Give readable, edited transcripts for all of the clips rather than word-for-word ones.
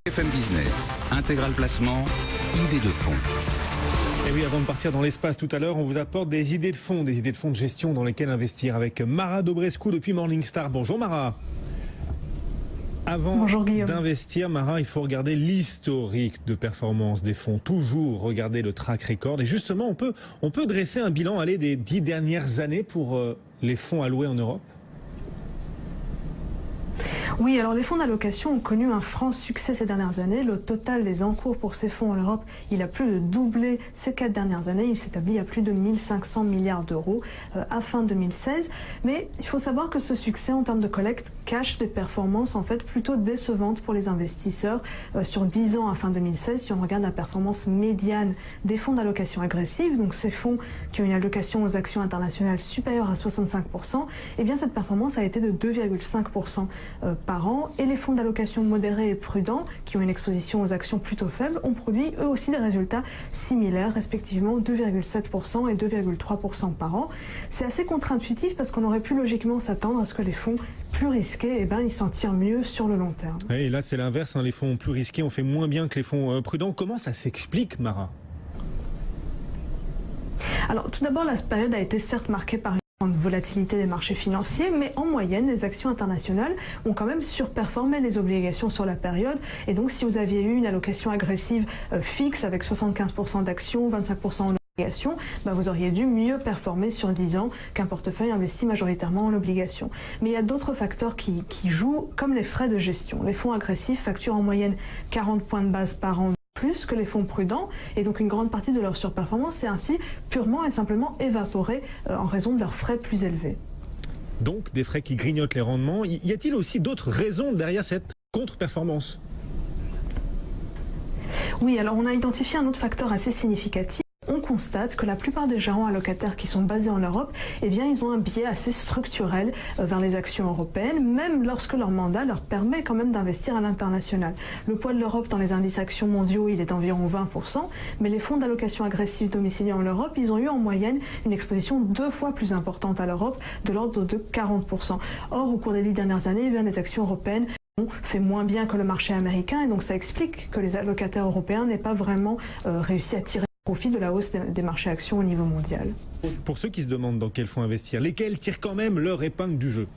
FM Business, intégral placement, idée de fonds. Et oui, avant de partir dans l'espace tout à l'heure, on vous apporte des idées de fonds de gestion dans lesquelles investir avec Mara Dobrescu depuis Morningstar. Bonjour Mara. Avant d'investir, Mara, il faut regarder l'historique de performance des fonds. Toujours regarder le track record. Et justement, on peut dresser un bilan des 10 dernières années pour les fonds alloués en Europe. Oui, alors les fonds d'allocation ont connu un franc succès ces dernières années. Le total des encours pour ces fonds en Europe, il a plus de doublé ces 4 dernières années. Il s'établit à plus de 1500 milliards d'euros à fin 2016. Mais il faut savoir que ce succès en termes de collecte cache des performances en fait plutôt décevantes pour les investisseurs. Sur 10 ans à fin 2016, si on regarde la performance médiane des fonds d'allocation agressive, donc ces fonds qui ont une allocation aux actions internationales supérieure à 65%, eh bien cette performance a été de 2,5% par an, et les fonds d'allocation modérés et prudents, qui ont une exposition aux actions plutôt faibles, ont produit eux aussi des résultats similaires, respectivement 2,7% et 2,3% par an. C'est assez contre-intuitif parce qu'on aurait pu logiquement s'attendre à ce que les fonds plus risqués, ils s'en tirent mieux sur le long terme. Et là c'est l'inverse, les fonds plus risqués ont fait moins bien que les fonds prudents. Comment ça s'explique, Mara ? Alors tout d'abord, la période a été certes marquée par une volatilité des marchés financiers, mais en moyenne, les actions internationales ont quand même surperformé les obligations sur la période. Et donc, si vous aviez eu une allocation agressive fixe avec 75% d'actions, 25% en obligations, vous auriez dû mieux performer sur 10 ans qu'un portefeuille investi majoritairement en obligations. Mais il y a d'autres facteurs qui jouent, comme les frais de gestion. Les fonds agressifs facturent en moyenne 40 points de base par an plus que les fonds prudents, et donc une grande partie de leur surperformance est ainsi purement et simplement évaporée en raison de leurs frais plus élevés. Donc des frais qui grignotent les rendements. Y a-t-il aussi d'autres raisons derrière cette contre-performance ? Oui, alors on a identifié un autre facteur assez significatif. On constate que la plupart des gérants allocataires qui sont basés en Europe, ils ont un biais assez structurel vers les actions européennes, même lorsque leur mandat leur permet quand même d'investir à l'international. Le poids de l'Europe dans les indices actions mondiaux, il est d'environ 20%, mais les fonds d'allocation agressive domiciliés en Europe, ils ont eu en moyenne une exposition 2 fois plus importante à l'Europe, de l'ordre de 40%. Or, au cours des 10 dernières années, les actions européennes ont fait moins bien que le marché américain, et donc ça explique que les allocataires européens n'aient pas vraiment réussi à tirer profit de la hausse des marchés actions au niveau mondial. Pour ceux qui se demandent dans quels fonds investir, lesquels tirent quand même leur épingle du jeu ?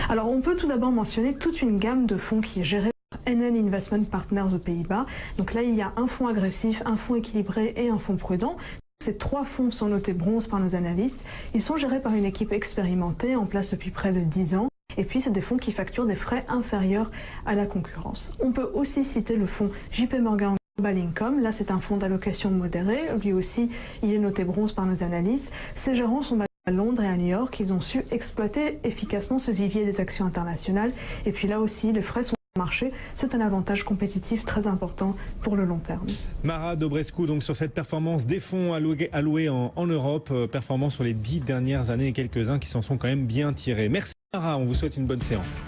Alors on peut tout d'abord mentionner toute une gamme de fonds qui est gérée par NN Investment Partners aux Pays-Bas. Donc là il y a un fonds agressif, un fonds équilibré et un fonds prudent. Ces 3 fonds sont notés bronze par nos analystes. Ils sont gérés par une équipe expérimentée en place depuis près de 10 ans. Et puis, c'est des fonds qui facturent des frais inférieurs à la concurrence. On peut aussi citer le fonds JP Morgan Global Income. Là, c'est un fonds d'allocation modéré. Lui aussi, il est noté bronze par nos analystes. Ces gérants sont basés à Londres et à New York. Ils ont su exploiter efficacement ce vivier des actions internationales. Et puis là aussi, les frais sont marché, c'est un avantage compétitif très important pour le long terme. Mara Dobrescu, donc sur cette performance des fonds alloués en Europe, performance sur les 10 dernières années et quelques-uns qui s'en sont quand même bien tirés. Merci Mara, on vous souhaite une bonne séance.